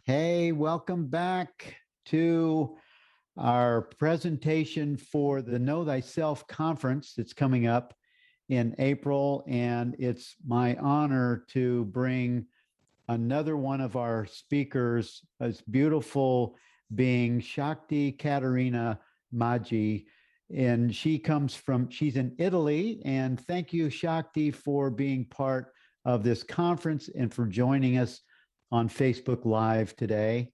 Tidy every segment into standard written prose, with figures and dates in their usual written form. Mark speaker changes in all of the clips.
Speaker 1: Hey, welcome back to our presentation for the Know Thyself conference that's coming up in April. And it's my honor to bring another one of our speakers, this beautiful being, Shakti Caterina Maggi. And she's in Italy. And thank you, Shakti, for being part of this conference and for joining us on Facebook Live today.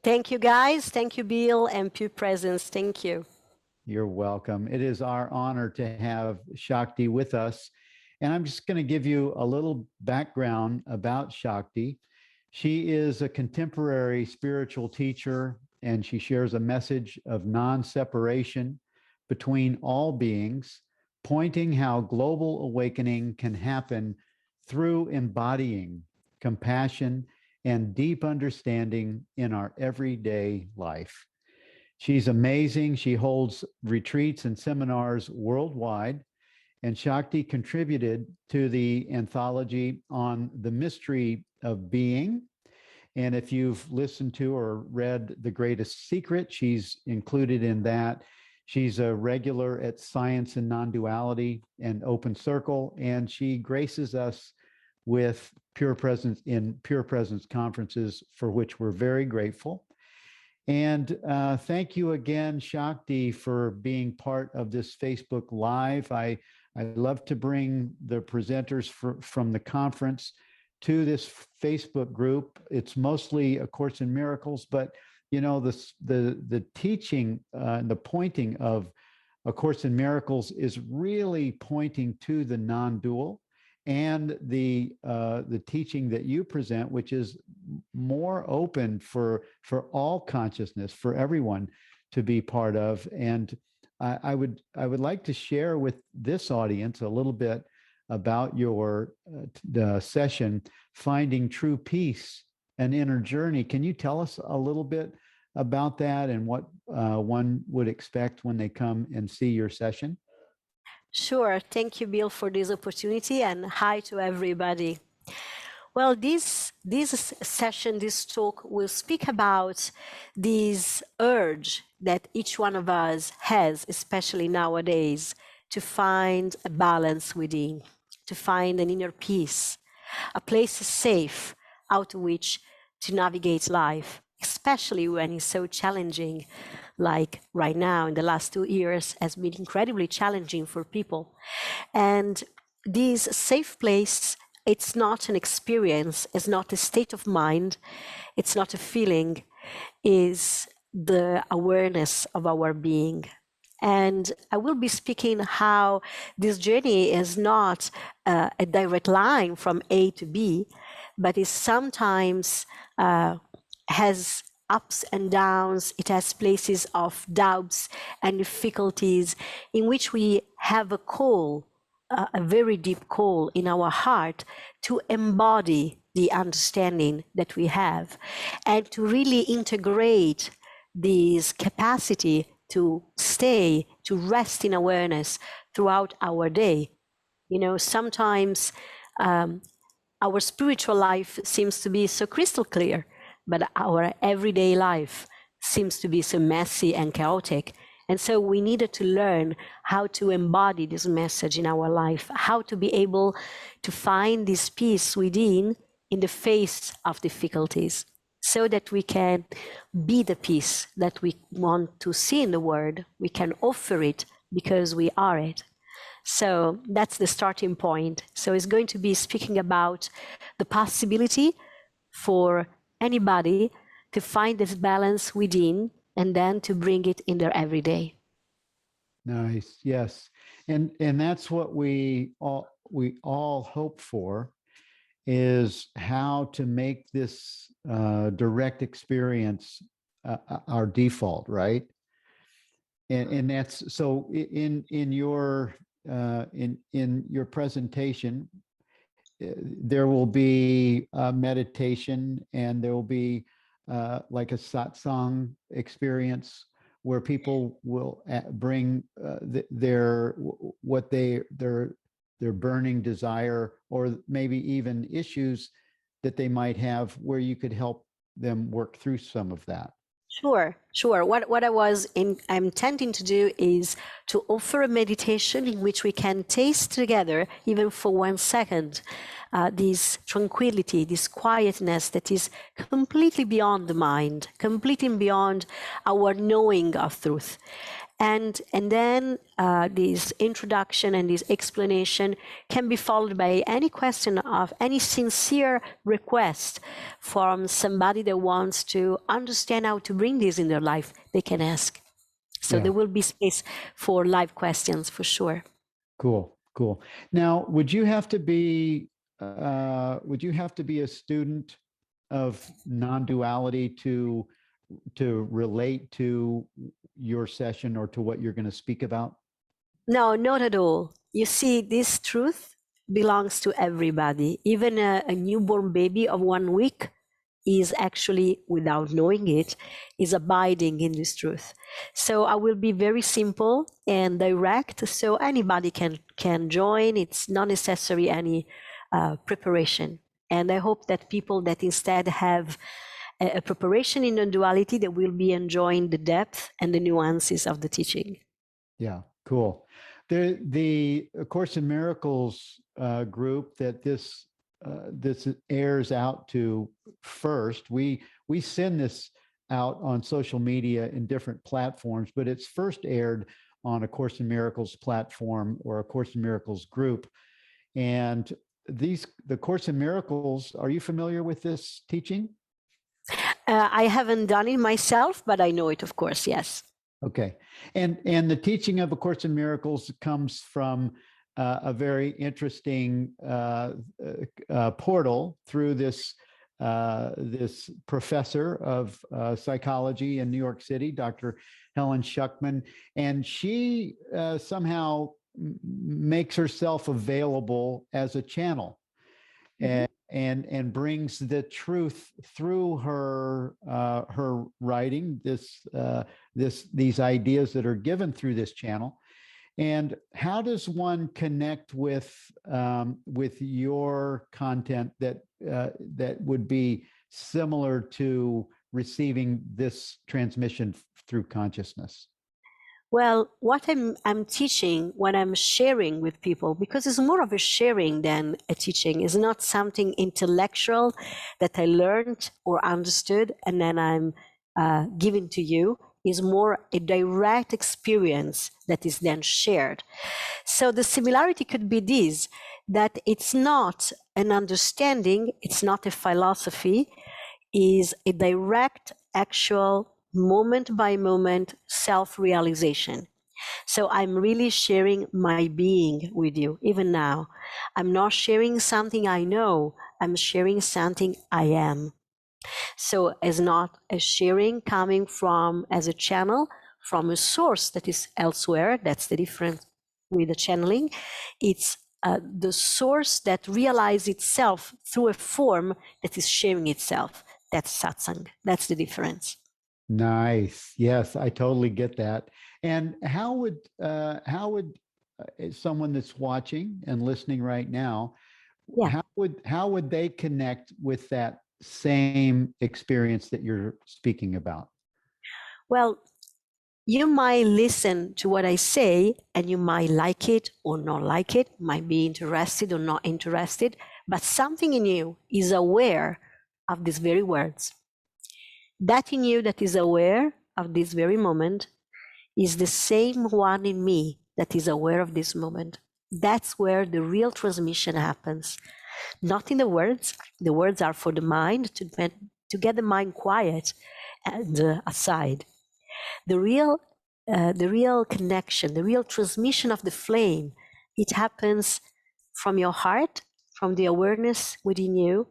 Speaker 2: Thank you, guys. Thank you, Bill, and Pew Presence. Thank you.
Speaker 1: You're welcome. It is our honor to have Shakti with us. And I'm just going to give you a little background about Shakti. She is a contemporary spiritual teacher, and she shares a message of non-separation between all beings, pointing how global awakening can happen through embodying compassion and deep understanding in our everyday life. She's amazing. She holds retreats and seminars worldwide, and Shakti contributed to the anthology on the mystery of being. And if you've listened to or read The Greatest Secret, she's included in that. She's a regular at Science and Non-Duality and Open Circle, and she graces us with Pure Presence in Pure Presence conferences, for which we're very grateful. And thank you again, Shakti, for being part of this Facebook Live. I love to bring the presenters from the conference to this Facebook group. It's mostly A Course in Miracles, but you know, the teaching and the pointing of A Course in Miracles is really pointing to the non-dual, and the teaching that you present, which is more open for all consciousness, for everyone to be part of. And I would like to share with this audience a little bit about your session, Finding True Peace, an Inner Journey. Can you tell us a little bit about that and what one would expect when they come and see your session?
Speaker 2: Sure. Thank you, Bill, for this opportunity, and hi to everybody. Well, this session, this talk, will speak about this urge that each one of us has, especially nowadays, to find a balance within, to find an inner peace, a place safe out of which to navigate life, especially when it's so challenging. Like right now, in the last 2 years, has been incredibly challenging for people. And this safe place, it's not an experience, it's not a state of mind, it's not a feeling, is the awareness of our being. And I will be speaking how this journey is not a direct line from A to B, but is sometimes has ups and downs. It has places of doubts and difficulties in which we have a call, a very deep call in our heart to embody the understanding that we have and to really integrate this capacity to stay, to rest in awareness throughout our day. You know, sometimes our spiritual life seems to be so crystal clear, but our everyday life seems to be so messy and chaotic. And so we needed to learn how to embody this message in our life, how to be able to find this peace within in the face of difficulties, so that we can be the peace that we want to see in the world. We can offer it because we are it. So that's the starting point. So it's going to be speaking about the possibility for anybody to find this balance within and then to bring it in their everyday.
Speaker 1: Nice. Yes. And that's what we all hope for, is how to make this direct experience our default, right? And that's so in your presentation, there will be a meditation, and there will be like a satsang experience where people will bring their burning desire, or maybe even issues that they might have, where you could help them work through some of that.
Speaker 2: Sure, sure. What I'm intending to do is to offer a meditation in which we can taste together, even for 1 second, this tranquility, this quietness that is completely beyond the mind, completely beyond our knowing of truth. And then this introduction and this explanation can be followed by any question of any sincere request from somebody that wants to understand how to bring this in their life. They can ask. So there will be space for live questions for sure.
Speaker 1: Cool, cool. Now, would you have to be a student of non-duality to relate to your session or to what you're going to speak about?
Speaker 2: No, not at all. You see, this truth belongs to everybody. Even a newborn baby of 1 week is actually, without knowing it, is abiding in this truth. So I will be very simple and direct, so anybody can join. It's not necessary any preparation. And I hope that people that instead have a preparation in non-duality, that will be enjoying the depth and the nuances of the teaching.
Speaker 1: Yeah, cool. The Course in Miracles group that this airs out to first, we send this out on social media in different platforms, but it's first aired on a Course in Miracles platform or a Course in Miracles group. And the Course in Miracles, are you familiar with this teaching?
Speaker 2: I haven't done it myself, but I know it, of course, yes.
Speaker 1: Okay. And the teaching of A Course in Miracles comes from a very interesting portal through this professor of psychology in New York City, Dr. Helen Schuckman, and she somehow makes herself available as a channel. And brings the truth through her writing, these ideas that are given through this channel. And how does one connect with your content that would be similar to receiving this transmission through consciousness?
Speaker 2: Well, what I'm teaching when I'm sharing with people, because it's more of a sharing than a teaching, is not something intellectual that I learned or understood and then I'm giving to you, is more a direct experience that is then shared. So the similarity could be this, that it's not an understanding, it's not a philosophy, is a direct, actual, moment by moment self-realization. So I'm really sharing my being with you, even now. I'm not sharing something I know, I'm sharing something I am. So it's not a sharing coming from as a channel from a source that is elsewhere. That's the difference with the channeling. It's the source that realizes itself through a form that is sharing itself. That's satsang. That's the difference.
Speaker 1: Nice. Yes, I totally get that. And how would someone that's watching and listening right now, how would they connect with that same experience that you're speaking about?
Speaker 2: Well, you might listen to what I say and you might like it or not like it, might be interested or not interested, but something in you is aware of these very words. That in you that is aware of this very moment is the same one in me that is aware of this moment. That's where the real transmission happens. Not in the words. The words are for the mind to get the mind quiet and aside. The real connection, the real transmission of the flame, it happens from your heart, from the awareness within you,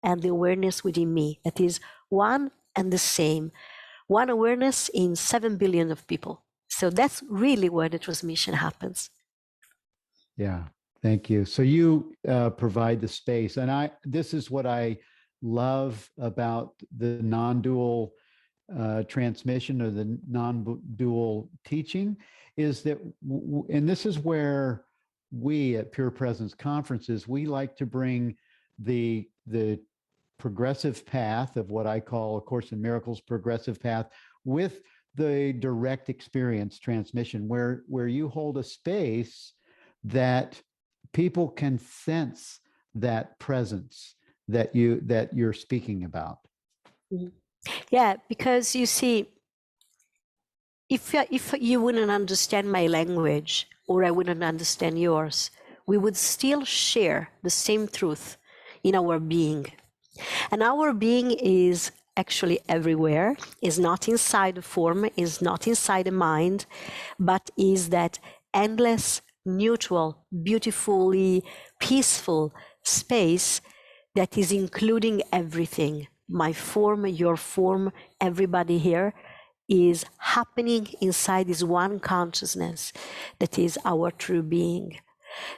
Speaker 2: and the awareness within me. That is one and the same. One awareness in 7 billion of people. So that's really where the transmission happens.
Speaker 1: Yeah, thank you. So you provide the space. And this is what I love about the non-dual transmission or the non-dual teaching is that, and this is where we at Pure Presence conferences, we like to bring the progressive path of what I call A Course in Miracles progressive path with the direct experience transmission, where you hold a space that people can sense that presence that you're speaking about.
Speaker 2: Yeah, because you see, if you wouldn't understand my language or I wouldn't understand yours, we would still share the same truth in our being. And our being is actually everywhere, is not inside the form, is not inside the mind, but is that endless, neutral, beautifully peaceful space that is including everything. My form, your form, everybody here is happening inside this one consciousness that is our true being.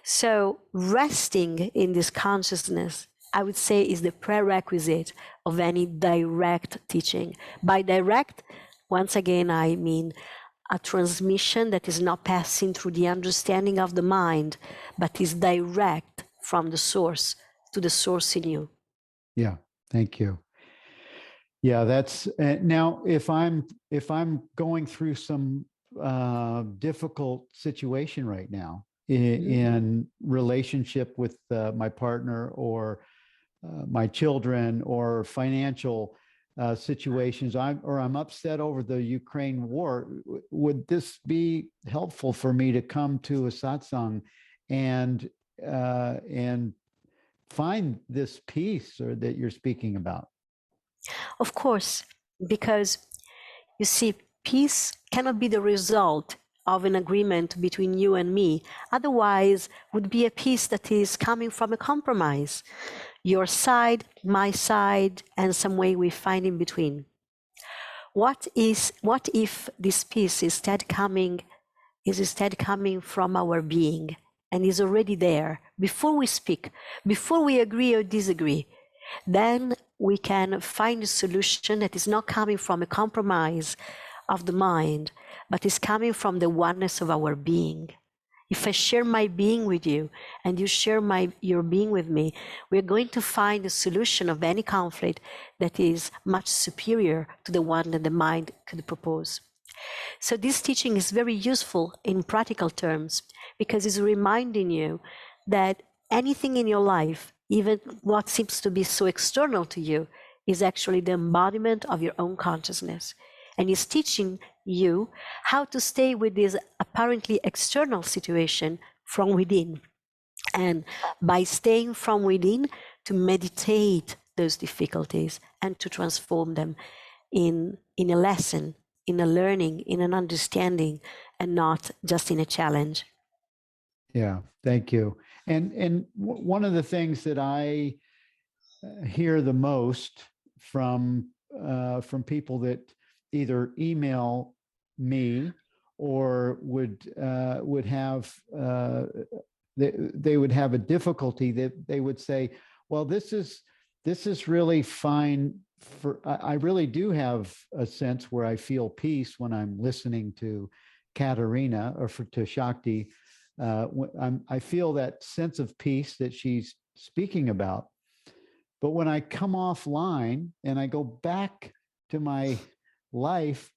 Speaker 2: So resting in this consciousness, I would say, is the prerequisite of any direct teaching. By direct, once again, I mean a transmission that is not passing through the understanding of the mind, but is direct from the source to the source in you.
Speaker 1: Yeah, thank you. Yeah, that's now if I'm going through some difficult situation right now in relationship with my partner or my children or financial situations, I'm upset over the Ukraine war, would this be helpful for me to come to a satsang and find this peace or that you're speaking about?
Speaker 2: Of course, because you see, peace cannot be the result of an agreement between you and me. Otherwise, would be a peace that is coming from a compromise. Your side, my side, and some way we find in between. What if this peace is instead coming from our being and is already there before we speak, before we agree or disagree? Then we can find a solution that is not coming from a compromise of the mind, but is coming from the oneness of our being. If I share my being with you and you share your being with me, we're going to find a solution of any conflict that is much superior to the one that the mind could propose. So this teaching is very useful in practical terms because it's reminding you that anything in your life, even what seems to be so external to you, is actually the embodiment of your own consciousness. And is teaching you how to stay with this apparently external situation from within. And by staying from within, to meditate those difficulties and to transform them in a lesson, in a learning, in an understanding, and not just in a challenge.
Speaker 1: Yeah, thank you. And one of the things that I hear the most from people that either email me or would have they would have a difficulty that they would say, well, this is really fine for, I really do have a sense where I feel peace when I'm listening to Caterina or to Shakti. I feel that sense of peace that she's speaking about. But when I come offline and I go back to my life,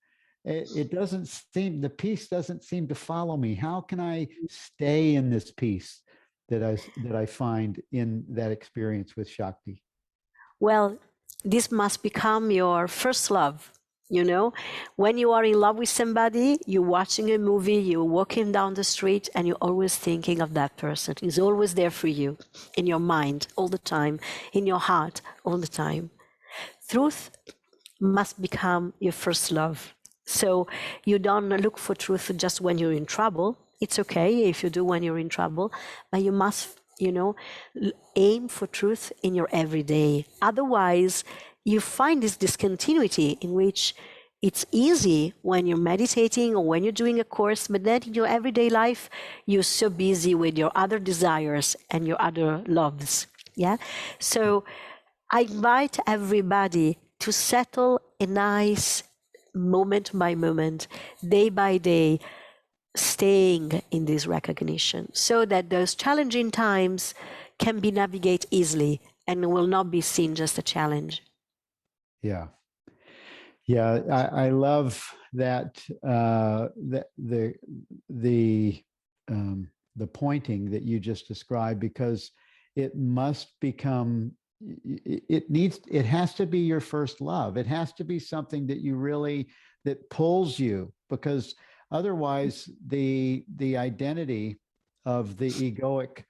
Speaker 1: it doesn't seem, the peace doesn't seem to follow me. How can I stay in this peace that I find in that experience with Shakti?
Speaker 2: Well, this must become your first love. You know, when you are in love with somebody, you're watching a movie, you're walking down the street, and you're always thinking of that person. He's always there for you, in your mind all the time, in your heart all the time. Truth must become your first love. So you don't look for truth just when you're in trouble. It's okay if you do when you're in trouble, but you must, aim for truth in your everyday. Otherwise, you find this discontinuity in which it's easy when you're meditating or when you're doing a course, but then in your everyday life, you're so busy with your other desires and your other loves. Yeah. So I invite everybody to settle a nice moment by moment, day by day, staying in this recognition so that those challenging times can be navigated easily and will not be seen just a challenge.
Speaker 1: Yeah. Yeah, I love that the pointing that you just described, because it must become, it has to be your first love. It has to be something that you really, that pulls you, because otherwise the identity of the egoic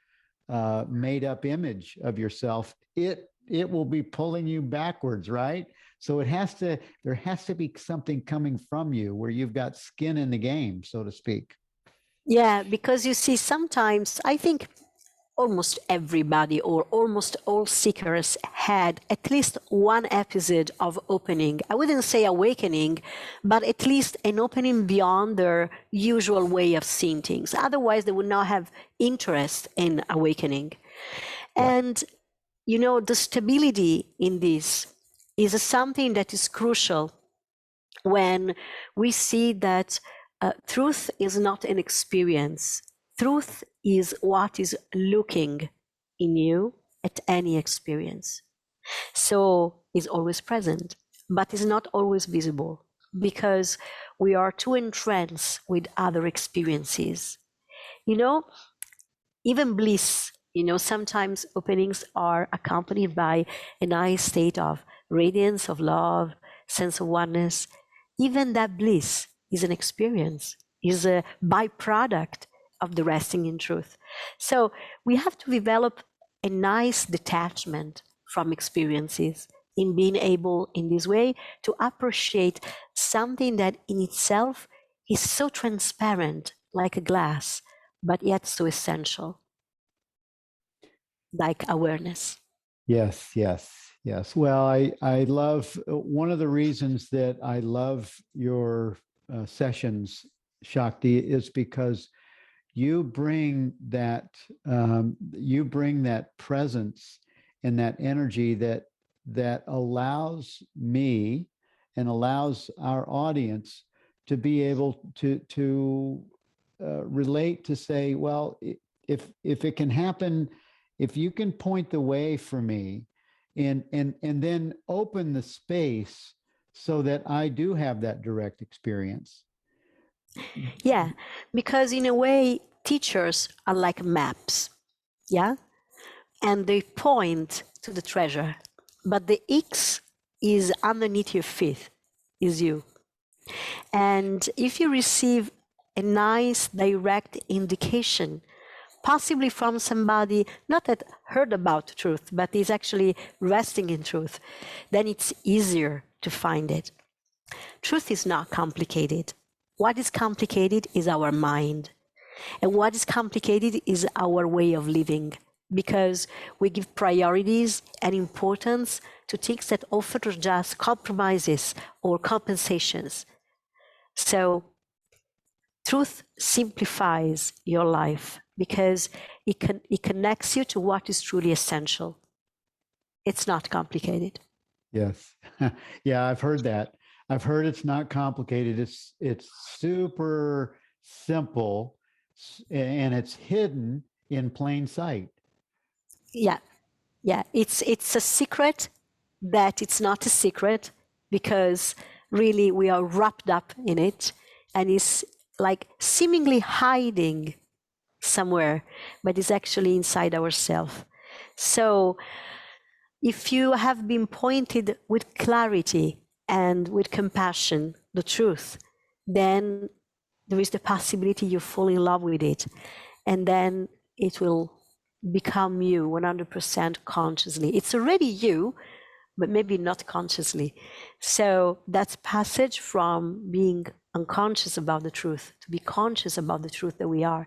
Speaker 1: made up image of yourself, it will be pulling you backwards, right? So there has to be something coming from you where you've got skin in the game, so to speak.
Speaker 2: Yeah, because you see, sometimes I think almost everybody or almost all seekers had at least one episode of opening. I wouldn't say awakening, but at least an opening beyond their usual way of seeing things. Otherwise, they would not have interest in awakening.
Speaker 1: Yeah.
Speaker 2: And, you know, the stability in this is something that is crucial when we see that truth is not an experience. Truth is what is looking in you at any experience. So it's always present, but is not always visible because we are too entranced with other experiences. You know, even bliss, you know, sometimes openings are accompanied by a nice state of radiance, of love, sense of oneness. Even that bliss is an experience, is a byproduct of the resting in truth. So we have to develop a nice detachment from experiences in being able in this way to appreciate something that in itself is so transparent like a glass, but yet so essential, like awareness.
Speaker 1: Yes, yes, yes. Well, I love, one of the reasons that I love your sessions, Shakti, is because you bring that presence and that energy that allows me and allows our audience to be able to relate, to say, well, if it can happen, if you can point the way for me, and then open the space so that I do have that direct experience.
Speaker 2: Yeah, because in a way, teachers are like maps, yeah? And they point to the treasure, but the X is underneath your feet, is you. And if you receive a nice direct indication, possibly from somebody not that heard about truth, but is actually resting in truth, then it's easier to find it. Truth is not complicated. What is complicated is our mind. And what is complicated is our way of living, because we give priorities and importance to things that often are just compromises or compensations. So truth simplifies your life because it connects you to what is truly essential. It's not complicated.
Speaker 1: Yes. Yeah, I've heard that. I've heard it's not complicated. It's super simple, and it's hidden in plain sight.
Speaker 2: Yeah. Yeah. It's a secret that it's not a secret because really we are wrapped up in it, and it's like seemingly hiding somewhere, but it's actually inside ourselves. So if you have been pointed with clarity and with compassion, the truth, then there is the possibility you fall in love with it. And then it will become you 100% consciously. It's already you, but maybe not consciously. So that passage from being unconscious about the truth to be conscious about the truth that we are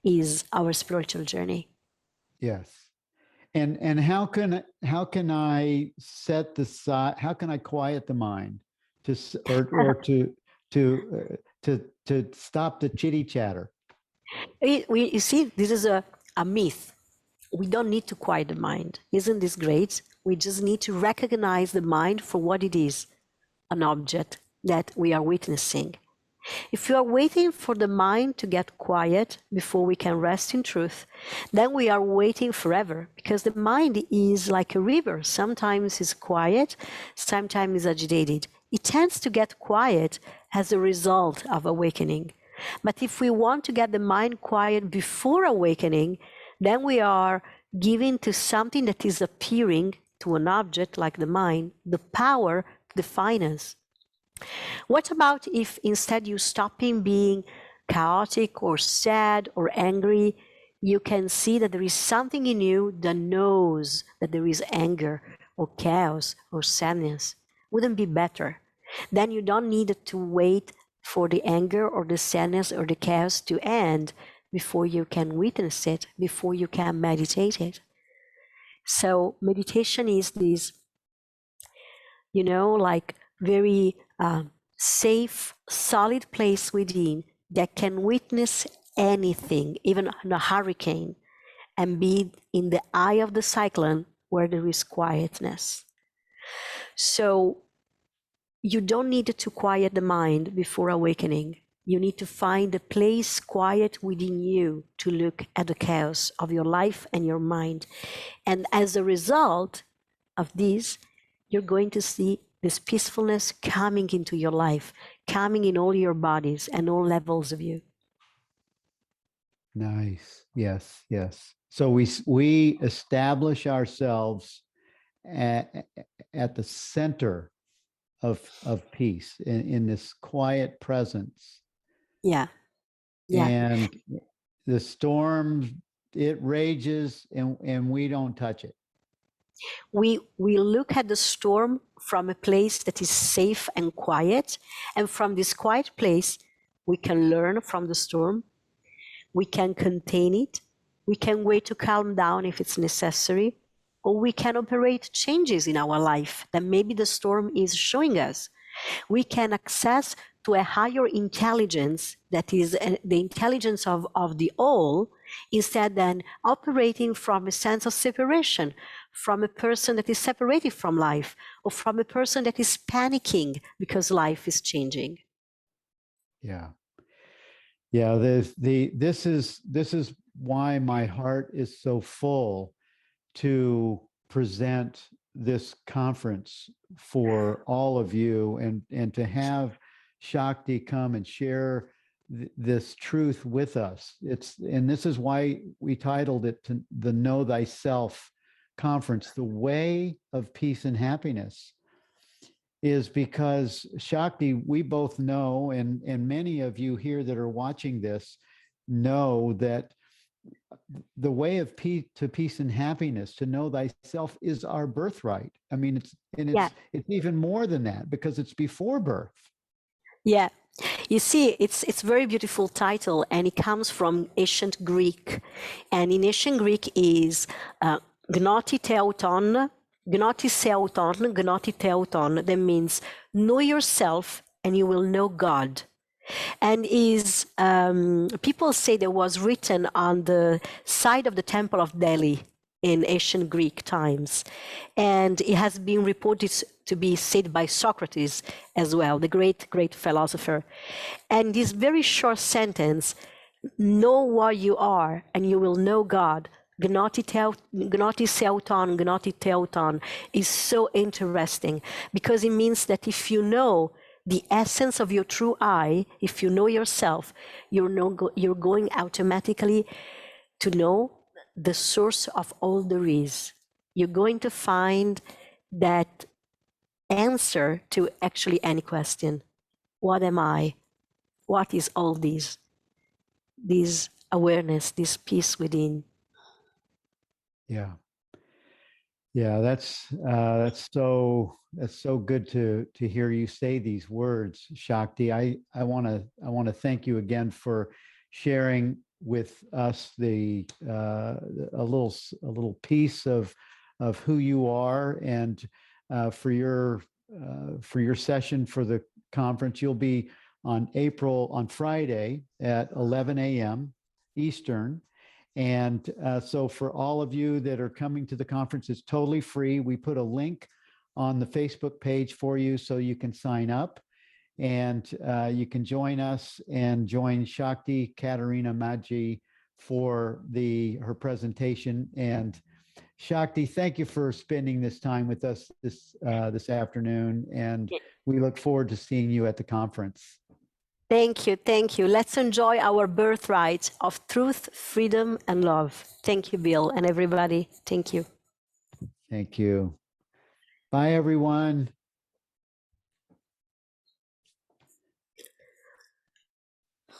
Speaker 2: is our spiritual journey.
Speaker 1: Yes. And how can I set the side? How can I quiet the mind or to stop the chitty chatter?
Speaker 2: You see, this is a myth. We don't need to quiet the mind. Isn't this great? We just need to recognize the mind for what it is, an object that we are witnessing. If you are waiting for the mind to get quiet before we can rest in truth, then we are waiting forever, because the mind is like a river. Sometimes it's quiet, sometimes it's agitated. It tends to get quiet as a result of awakening. But if we want to get the mind quiet before awakening, then we are giving to something that is appearing, to an object like the mind, the power to define us. What about if instead you stopping being chaotic or sad or angry, you can see that there is something in you that knows that there is anger or chaos or sadness? Wouldn't be better? Then you don't need to wait for the anger or the sadness or the chaos to end before you can witness it, before you can meditate it. So meditation is this, like very safe, solid place within that can witness anything, even a hurricane, and be in the eye of the cyclone where there is quietness. So you don't need to quiet the mind before awakening. You need to find a place quiet within you to look at the chaos of your life and your mind. And as a result of this, you're going to see this peacefulness coming into your life, coming in all your bodies and all levels of you.
Speaker 1: Nice. Yes, yes. So we establish ourselves at the center of peace in this quiet presence.
Speaker 2: Yeah. Yeah.
Speaker 1: And the storm, it rages and we don't touch it.
Speaker 2: We look at the storm from a place that is safe and quiet. And from this quiet place, we can learn from the storm. We can contain it. We can wait to calm down if it's necessary. Or we can operate changes in our life that maybe the storm is showing us. We can access to a higher intelligence that is the intelligence of the all, instead than operating from a sense of separation, from a person that is separated from life, or from a person that is panicking because life is changing.
Speaker 1: Yeah. Yeah, this is why my heart is so full to present this conference for all of you, and to have Shakti come and share this truth with us. And this is why we titled it to the Know Thyself Conference, the way of peace and happiness, is because Shakti, we both know, and many of you here that are watching this know, that the way of peace and happiness, to know thyself, is our birthright. I mean, it's even more than that, because it's before birth. Yeah.
Speaker 2: You see, it's very beautiful title, and it comes from ancient Greek. And in ancient Greek is gnoti theoton, gnoti theoton, gnoti theoton. That means know yourself and you will know God. And is people say that was written on the side of the Temple of Delhi in ancient Greek times. And it has been reported to be said by Socrates as well, the great, great philosopher. And this very short sentence, know what you are and you will know God, gnoti theoton, gnoti theoton, is so interesting, because it means that if you know the essence of your true I, if you know yourself, you're going automatically to know the source of all there is. You're going to find that answer to actually any question. What am I? What is all this? This awareness, this peace within.
Speaker 1: Yeah. Yeah, that's so good to hear you say these words, Shakti. I want to thank you again for sharing with us a little piece of who you are, and for your session for the conference. You'll be on Friday at 11 a.m. Eastern. And so for all of you that are coming to the conference, it's totally free. We put a link on the Facebook page for you so you can sign up. And you can join us and join Shakti Caterina Maggi for her presentation. And Shakti, thank you for spending this time with us this afternoon. And we look forward to seeing you at the conference.
Speaker 2: Thank you. Thank you. Let's enjoy our birthright of truth, freedom, and love. Thank you, Bill, and everybody. Thank you.
Speaker 1: Thank you. Bye, everyone.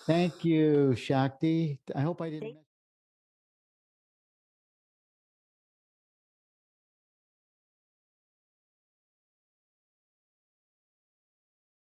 Speaker 1: Thank you, Shakti. I hope I didn't.